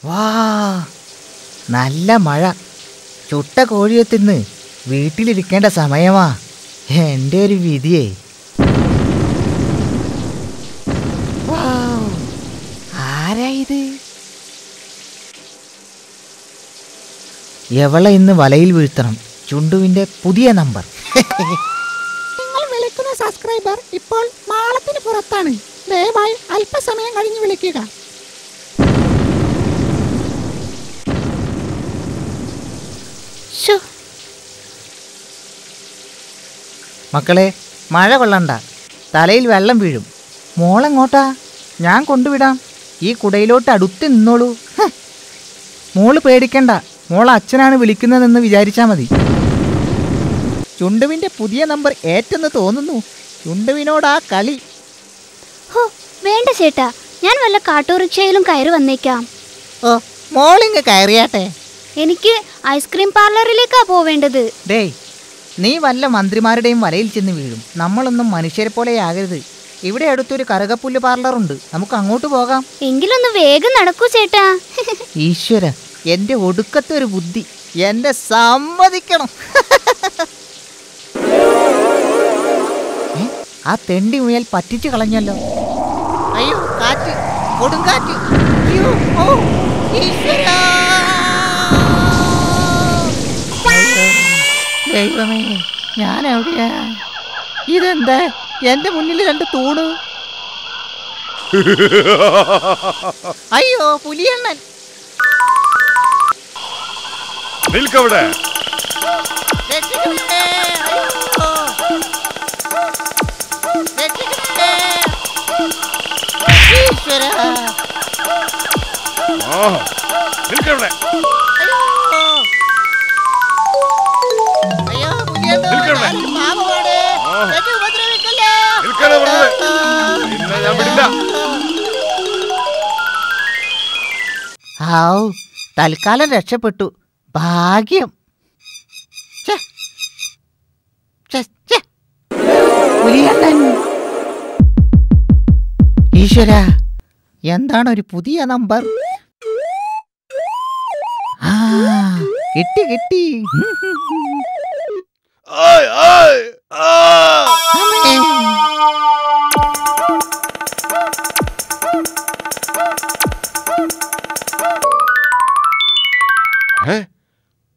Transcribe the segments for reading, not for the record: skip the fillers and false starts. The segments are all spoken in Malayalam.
വാ, നല്ല മഴ. ചുട്ട കോഴിയെ തിന്ന് വീട്ടിലിരിക്കേണ്ട സമയമാ. എൻ്റെ ഒരു വിധിയേ. ആരാ ഇത്? എവളെ ഇന്ന് വലയിൽ വീഴ്ത്തണം. ചുണ്ടുവിൻ്റെ പുതിയ നമ്പർ. നിങ്ങൾ വിളിക്കുന്ന സബ്സ്ക്രൈബർ ഇപ്പോൾ മാളത്തിന് പുറത്താണ്. ദയവായി അല്പസമയം കഴിഞ്ഞ് വിളിക്കുക. മക്കളെ, മഴ കൊള്ളണ്ട, തലയിൽ വെള്ളം വീഴും. മോളെങ്ങോട്ടാ? ഞാൻ കൊണ്ടുവിടാം. ഈ കുടയിലോട്ട് അടുത്ത് നിന്നോളൂ. മോള് പേടിക്കണ്ട, മോൾ അച്ഛനാണ് വിളിക്കുന്നതെന്ന് വിചാരിച്ചാൽ മതി. ചുണ്ടുവിൻ്റെ പുതിയ നമ്പർ ഏറ്റെന്ന് തോന്നുന്നു. ചുണ്ടുവിനോടാ കളി. ഹോ, വേണ്ട ചേട്ടാ, ഞാൻ വല്ല കാട്ടോറിക്ഷയിലും കയറി വന്നേക്കാം. ഓ, മോളിങ്ങ് കയറിയാട്ടെ. എനിക്ക് ഐസ്ക്രീം പാർലറിലേക്കാ പോവേണ്ടത്. ഡേയ്, നീ വല്ല മന്ത്രിമാരുടെയും വലയിൽ ചെന്ന് വീഴും. നമ്മളൊന്നും മനുഷ്യരെ പോലെയാകരുത്. ഇവിടെ അടുത്തൊരു കറുകപ്പുല്ല് പാർലറുണ്ട്, നമുക്ക് അങ്ങോട്ട് പോകാം. എങ്കിലൊന്ന് വേഗം നടക്കൂ ചേട്ടാ. ഈശ്വര, എൻ്റെ ഒടുക്കത്തെ ഒരു ബുദ്ധി. എന്നെ സമ്മതിക്കണം. ആ തെണ്ടി മുയൽ പറ്റിച്ചു കളഞ്ഞല്ലോ. അയ്യോ, കാറ്റ്, കൊടുങ്കാറ്റ്. അയ്യോ, ഓ, ഈശ്വരാ. ദൈവമേ, ഞാൻ എവിടെയാ? ഇതെന്താ എന്റെ മുന്നിൽ രണ്ട് തൂണ്? അയ്യോ, പുലിയണ്ണൻ. നിൽക്കവിടെ. നിൽക്കവിടെ. ഹാവ്, തൽക്കാലം രക്ഷപ്പെട്ടു. ഭാഗ്യം. ഈശ്വര, എന്താണൊരു പുതിയ നമ്പർ? ആ, കിട്ടി കിട്ടി.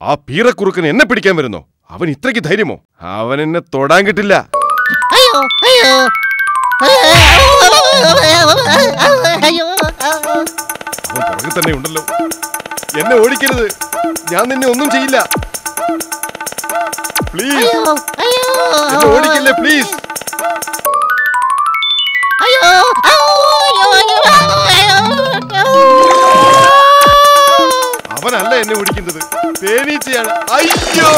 ആ പീറക്കുറുക്കൻ എന്നെ പിടിക്കാൻ വരുന്നോ? അവൻ ഇത്രയ്ക്ക് ധൈര്യമോ? അവൻ എന്നെ തൊടാൻ കിട്ടില്ല. അവൻ പുറകെ തന്നെ ഉണ്ടല്ലോ. എന്നെ ഓടിക്കരുത്, ഞാൻ നിന്നെ ഒന്നും ചെയ്യില്ല. പ്ലീസ്, എന്നെ ഓടിക്കല്ലേ പ്ലീസ്. അവനല്ല എന്നെ ഓടിക്കുന്നത്, തേനീച്ചയാണ്. അയ്യോ,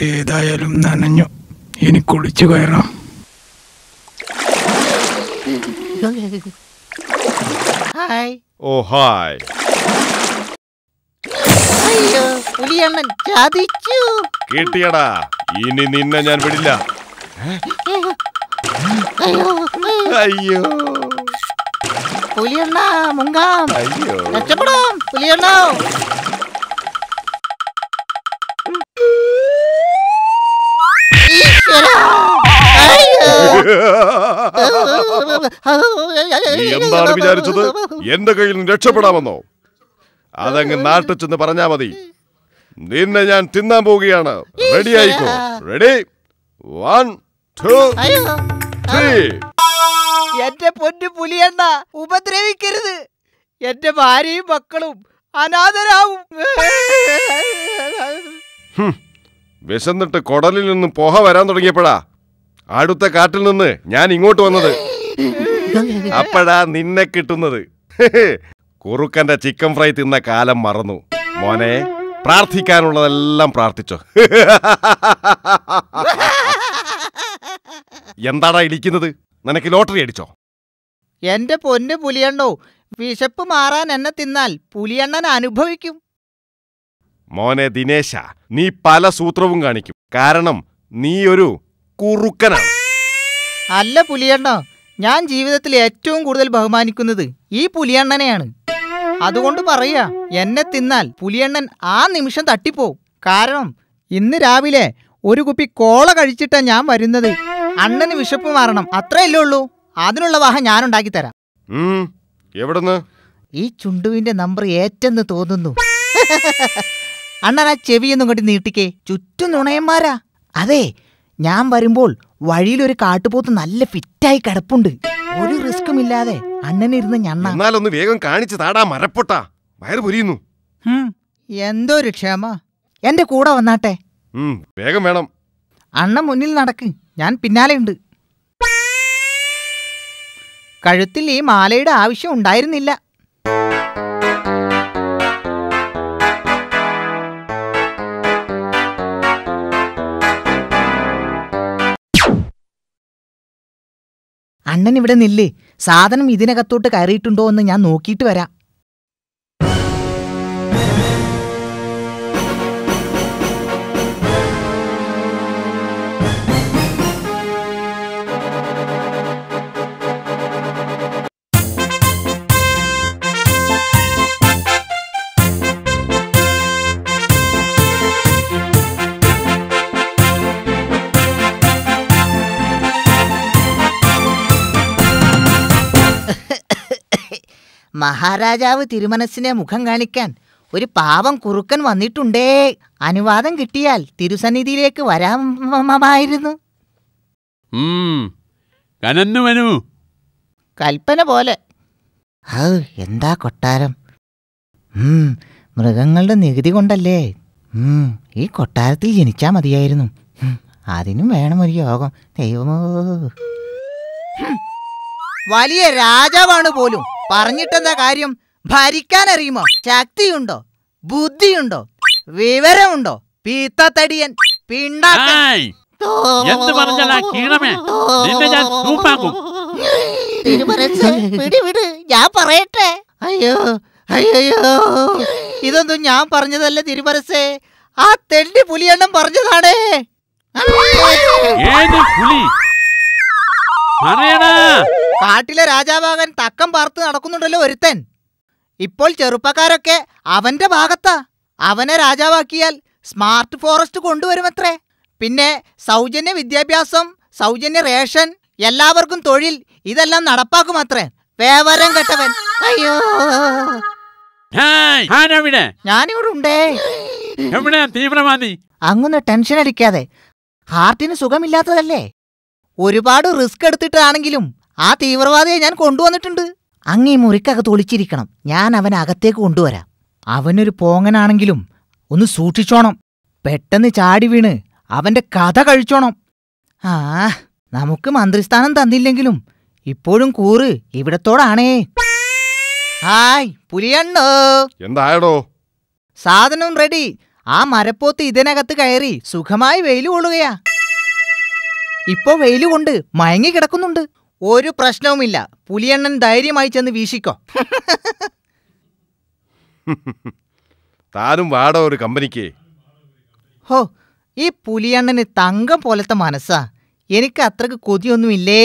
ഏതായാലും നനഞ്ഞു, ഇനി കുളിച്ചു കയറാം. ഓ ഹായ്. അയ്യോ, പുലിയണ്ണൻ ചതിച്ചു. കേട്ടിയടാ, ഇനി നിന്നെ ഞാൻ വിടില്ല. അയ്യോ, പുലിയണ്ണ മുങ്ങാം. അയ്യോ, രക്ഷപ്പെടാം പുലിയണ്ണ. നീ എന്താണ് വിചാരിച്ചത്? എന്റെ കയ്യിൽ നിന്ന് രക്ഷപ്പെടാമെന്നോ? അതങ്ങ് നാട്ടിൽ ചെന്ന് പറഞ്ഞാ മതി. നിന്നെ ഞാൻ തിന്നാൻ പോവുകയാണ്. റെഡി ആയിക്കോ. റെഡി, 1 2 3. എന്റെ പൊന്നു പുലിയണ്ണ, ഉപദ്രവിക്കരുത്. എന്റെ ഭാര്യയും മക്കളും അനാഥരാവും. വിശന്നിട്ട് കൊടലിൽ നിന്നും പുക വരാൻ തുടങ്ങിയപ്പോഴാ അടുത്ത കാട്ടിൽ നിന്ന് ഞാൻ ഇങ്ങോട്ട് വന്നത്. അപ്പോഴാ നിന്നെ കിട്ടുന്നത്. കുറുക്കന്റെ ചിക്കൻ ഫ്രൈ തിന്ന കാലം മറന്നു മോനെ. പ്രാർത്ഥിക്കാനുള്ളതെല്ലാം പ്രാർത്ഥിച്ചോ. എന്താടാ ഇടിക്കുന്നത്? നിനക്ക് ലോട്ടറി അടിച്ചോ? എന്റെ പൊന്നു പുലിയണ്ണോ, വിശപ്പ് മാറാൻ എന്നെ തിന്നാൽ പുലിയണ്ണൻ അനുഭവിക്കും. മോനെ ദിനേശ, നീ പല സൂത്രവും കാണിക്കും. കാരണം നീ ഒരു കുറുക്കനാണ്. അല്ല പുലിയണ്ണ, ഞാൻ ജീവിതത്തിൽ ഏറ്റവും കൂടുതൽ ബഹുമാനിക്കുന്നത് ഈ പുലിയണ്ണനെയാണ്. അതുകൊണ്ട് പറയാ, എന്നെ തിന്നാൽ പുലിയണ്ണൻ ആ നിമിഷം തട്ടിപ്പോവും. കാരണം ഇന്ന് രാവിലെ ഒരു കുപ്പി കോള കഴിച്ചിട്ടാ ഞാൻ വരുന്നത്. അണ്ണന് വിശപ്പ് മാറണം, അത്രയല്ലേ ഉള്ളൂ. അതിനുള്ള വാഹ ഞാൻ ഉണ്ടാക്കി തരാം. എവിടുന്ന്? ഈ ചുണ്ടുവിന്റെ നമ്പർ ഏറ്റെന്ന് തോന്നുന്നു. അണ്ണൻ ആ ചെവിയൊന്നും കൊണ്ട് നീട്ടിക്കേ, ചുറ്റും നുണയന്മാരാ. അതെ, ഞാൻ വരുമ്പോൾ വഴിയിലൊരു കാട്ടുപോത്ത് നല്ല ഫിറ്റായി കിടപ്പുണ്ട്. ഒരു റിസ്ക്കും ഇല്ലാതെ അണ്ണനിരുന്ന് ഞണ്ണ. എന്നാലൊന്ന് വേഗം കാണിച്ചു താടാ മരപ്പൊട്ടാ, വയറ് പൊരിയുന്നു. എന്തോ ഒരു ക്ഷമ. എന്റെ കൂടെ വന്നാട്ടെ. വേഗം വേണം. അണ്ണൻ മുന്നിൽ നടക്ക്, ഞാൻ പിന്നാലെ ഉണ്ട്. കഴുത്തിൽ ഈ മാലയുടെ ആവശ്യം ഉണ്ടായിരുന്നില്ല. അണ്ണൻ ഇവിടെ നില്ല്. സാധനം ഇതിനകത്തോട്ട് കയറിയിട്ടുണ്ടോ എന്ന് ഞാൻ നോക്കിയിട്ട് വരാം. മഹാരാജാവ് തിരുമനസ്സിനെ മുഖം കാണിക്കാൻ ഒരു പാവം കുറുക്കൻ വന്നിട്ടുണ്ടേ. അനുവാദം കിട്ടിയാൽ തിരുസന്നിധിയിലേക്ക് വരാമായിരുന്നു. കൽപ്പന പോലെ. എന്താ കൊട്ടാരം! മൃഗങ്ങളുടെ നികുതി കൊണ്ടല്ലേ. ഈ കൊട്ടാരത്തിൽ ജനിച്ചാ മതിയായിരുന്നു. അതിനും വേണം ഒരു യോഗം. ദൈവമോ, വലിയ രാജാവാണ് പോലും. പറഞ്ഞിട്ടെന്താ കാര്യം? ഭരിക്കാനറിയുമോ? ശക്തിയുണ്ടോ? ബുദ്ധിയുണ്ടോ? വിവരമുണ്ടോ? പീത്തത്തടിയൻ ഞാൻ പറയട്ടെ. അയ്യോ അയ്യോ, ഇതൊന്നും ഞാൻ പറഞ്ഞതല്ല തിരുമനസ്സേ, ആ തെണ്ടി പുലിയെണ്ണം പറഞ്ഞതാണേ. കാട്ടിലെ രാജാവാകാൻ തക്കം പാർത്ത് നടക്കുന്നുണ്ടല്ലോ ഒരുത്തൻ. ഇപ്പോൾ ചെറുപ്പക്കാരൊക്കെ അവന്റെ ഭാഗത്താ. അവനെ രാജാവാക്കിയാൽ സ്മാർട്ട് ഫോറസ്റ്റ് കൊണ്ടുവരുമത്രേ. പിന്നെ സൗജന്യ വിദ്യാഭ്യാസം, സൗജന്യ റേഷൻ, എല്ലാവർക്കും തൊഴിൽ, ഇതെല്ലാം നടപ്പാക്കുമത്രേ. വേവരം കെട്ടവൻ. അയ്യോ, ഞാനിവിടെ ഉണ്ടേ. അങ്ങൊന്ന് ടെൻഷൻ അടിക്കാതെ. ഹാർട്ടിന് സുഖമില്ലാത്തതല്ലേ. ഒരുപാട് റിസ്ക് എടുത്തിട്ടാണെങ്കിലും ആ തീവ്രവാദിയെ ഞാൻ കൊണ്ടുവന്നിട്ടുണ്ട്. അങ്ങീ മുറിക്കകത്ത് ഒളിച്ചിരിക്കണം. ഞാൻ അവനെ അകത്തേക്ക് കൊണ്ടുവരാം. അവനൊരു പോങ്ങനാണെങ്കിലും ഒന്ന് സൂക്ഷിച്ചോണം. പെട്ടെന്ന് ചാടി വീണ് അവന്റെ കഥ കഴിച്ചോണം. നമുക്ക് മന്ത്രിസ്ഥാനം തന്നില്ലെങ്കിലും ഇപ്പോഴും കൂറ് ഇവിടത്തോടാണേ. ഹായ് പുലിയണ്ണോ. എന്തായടോ? സാധനം റെഡി. ആ മരപ്പോത്ത് ഇതിനകത്ത് കയറി സുഖമായി വെയില് കൊള്ളുകയാ. ഇപ്പോ വെയിലുകൊണ്ട് മയങ്ങി കിടക്കുന്നുണ്ട്. ഒരു പ്രശ്നവുമില്ല. പുലിയണ്ണൻ ധൈര്യമായി ചെന്ന് വീശിക്കോ. താനും വാടോ ഒരു കമ്പനിക്ക്. ഹോ, ഈ പുലിയണ്ണന് തങ്കം പോലത്തെ മനസ്സാ. എനിക്ക് അത്രക്ക് കൊതിയൊന്നുമില്ലേ.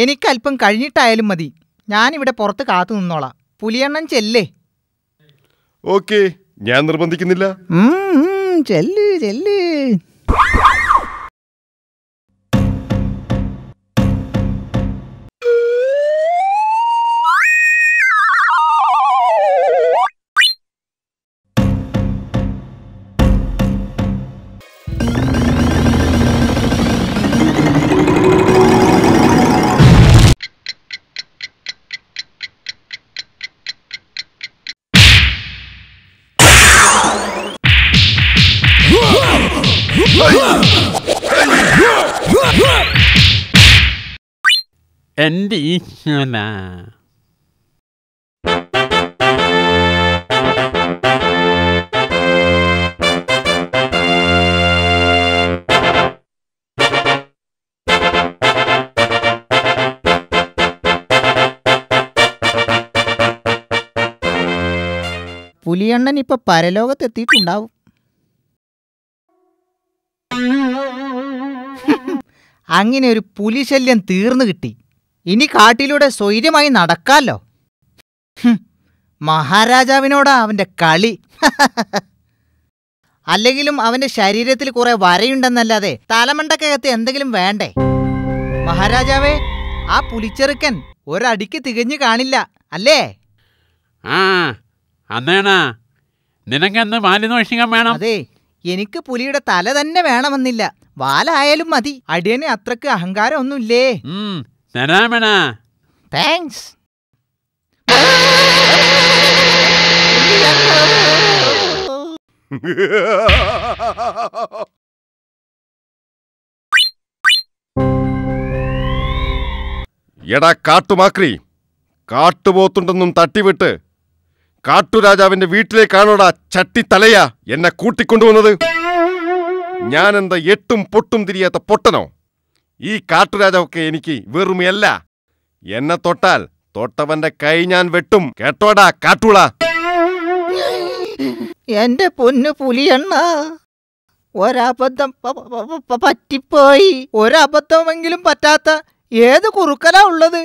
എനിക്ക് അല്പം കഴിഞ്ഞിട്ടായാലും മതി. ഞാനിവിടെ പുറത്ത് കാത്തു നിന്നോളാം. പുലിയണ്ണൻ ചെല്ലേ. ഓക്കെ, ഞാൻ നിർബന്ധിക്കുന്നില്ല. ചെല്ല് ചെല്ല്. എന്റെ ഈശ്വര, പുലിയണ്ണൻ ഇപ്പൊ പരലോകത്തെത്തിയിട്ടുണ്ടാവും. അങ്ങനെ ഒരു പുലിശല്യം തീർന്നു കിട്ടി. ഇനി കാട്ടിലൂടെ സ്വൈര്യമായി നടക്കാമല്ലോ. മഹാരാജാവിനോടാ അവന്റെ കളി. അല്ലെങ്കിലും അവന്റെ ശരീരത്തിൽ കുറെ വരയുണ്ടെന്നല്ലാതെ തലമണ്ടക്കകത്ത് എന്തെങ്കിലും വേണ്ടേ? മഹാരാജാവേ, ആ പുലിച്ചെറുക്കൻ ഒരടിക്ക് തികഞ്ഞു കാണില്ല അല്ലേ? ആ അന്നേണാ നിനക്കെന്ത് മാലിന്വേഷിക്കാൻ വേണം? അതെ, എനിക്ക് പുലിയുടെ തല തന്നെ വേണമെന്നില്ല, വാലായാലും മതി. അടിയന് അത്രക്ക് അഹങ്കാരം ഒന്നുമില്ലേ. തരാമേണ. താങ്ക്സ്. എടാ കാട്ടുമാക്രി, കാട്ടുപോത്തുണ്ടെന്നും തട്ടിവിട്ട് കാട്ടുരാജാവിന്റെ വീട്ടിലേക്കാണോടാ ചട്ടിത്തലയാ എന്നെ കൂട്ടിക്കൊണ്ടുവന്നത്? ഞാനെന്താ എട്ടും പൊട്ടും തിരിയാത്ത പൊട്ടനോ? ഈ കാട്ടുരാജാവൊക്കെ എനിക്ക് വെറുമയല്ല. എന്നെ തൊട്ടാൽ തൊട്ടവന്റെ കൈ ഞാൻ വെട്ടും, കേട്ടോടാ കാട്ടുള. എന്റെ പൊന്നു പുലിയണ്ണ, ഒരബദ്ധം പറ്റിപ്പോയി. ഒരബദ്ധമെങ്കിലും പറ്റാത്ത ഏത് കുറുക്കലാ ഉള്ളത്?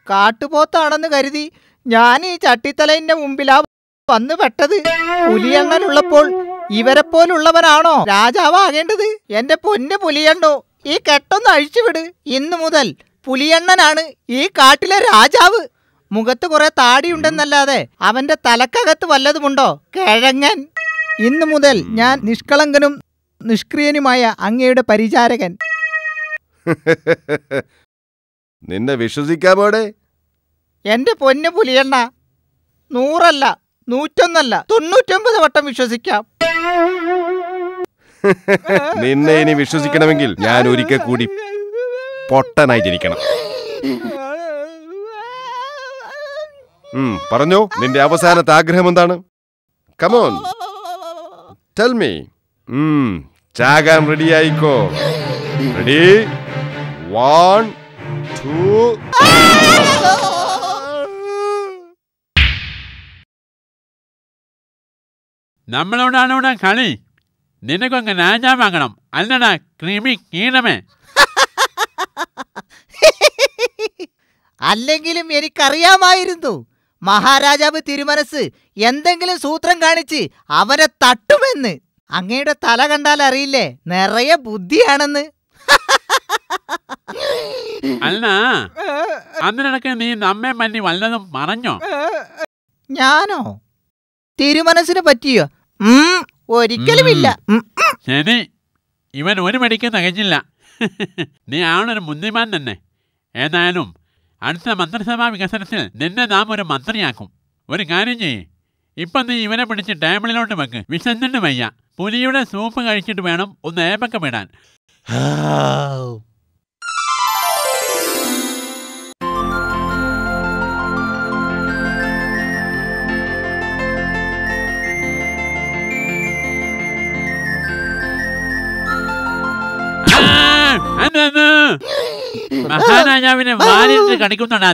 കാട്ടുപോത്താണെന്ന് കരുതി ഞാൻ ഈ ചട്ടിത്തലയിന്റെ മുമ്പിലാ വന്നു പെട്ടത്. പുലിയണ്ണനുള്ളപ്പോൾ ഇവരെപ്പോലുള്ളവരാണോ രാജാവാകേണ്ടത്? എന്റെ പൊന്നു പുലിയണ്ണോ, ഈ കെട്ടൊന്ന് അഴിച്ചുവിട്. ഇന്നു മുതൽ പുലിയണ്ണനാണ് ഈ കാട്ടിലെ രാജാവ്. മുഖത്ത് കുറെ താടിയുണ്ടെന്നല്ലാതെ അവന്റെ തലക്കകത്ത് വല്ലതുമുണ്ടോ? കിഴങ്ങൻ. ഇന്നു മുതൽ ഞാൻ നിഷ്കളങ്കനും നിഷ്ക്രിയനുമായ അങ്ങയുടെ പരിചാരകൻ. നിന്നെ വിശ്വസിക്കാമോടെ? എന്റെ പൊന്നു പുലിയണ്ണ, 100 അല്ല 101 അല്ല 99 വട്ടം വിശ്വസിക്കാം. നിന്നെ ഇനി വിശ്വസിക്കണമെങ്കിൽ ഞാൻ ഒരിക്കൽ കൂടി പൊട്ടനായി ജനിക്കണം. പറഞ്ഞോ, നിന്റെ അവസാനത്തെ ആഗ്രഹം എന്താണ്? Come on tell me. ചാകാൻ റെഡി ആയിക്കോ. റെഡി? 1 2. നമ്മളോടാണ് ഇവിടെ കളി. നിനക്കൊക്കെ രാജാവാകണം അല്ലടാ ക്രിമി കീടമേ. അല്ലെങ്കിലും എനിക്കറിയാമായിരുന്നു മഹാരാജാവ് തിരുമനസ് എന്തെങ്കിലും സൂത്രം കാണിച്ച് അവരെ തട്ടുമെന്ന്. അങ്ങയുടെ തല കണ്ടാൽ അറിയില്ലേ നിറയെ ബുദ്ധിയാണെന്ന്. അല്ല, അതിനിടയ്ക്ക് നീ നമ്മെ പറ്റി വല്ലതും പറഞ്ഞോ? ഞാനോ? തിരുമനസിനെ പറ്റിയോ? ഒരിക്കലുമില്ല. ശരി, ഇവൻ ഒരു മടിക്ക് തികച്ചില്ല. നീ ആണൊരു ബുദ്ധിമാൻ തന്നെ. ഏതായാലും അടുത്ത മന്ത്രിസഭാ വികസനത്തിൽ നിന്നെ നാം ഒരു മന്ത്രിയാക്കും. ഒരു കാര്യം ചെയ്യ്, ഇപ്പം നീ ഇവനെ പിടിച്ച് ടേബിളിലോട്ട് വെക്ക്. വിശന്നിട്ട് വയ്യ. പുലിയുടെ സൂപ്പ് കഴിച്ചിട്ട് വേണം ഒന്ന് ഏപ്പൊക്കെ വിടാൻ. മഹാരാജാവിനെ വാലിട്ട് കടിക്കുന്നുണ്ടാ.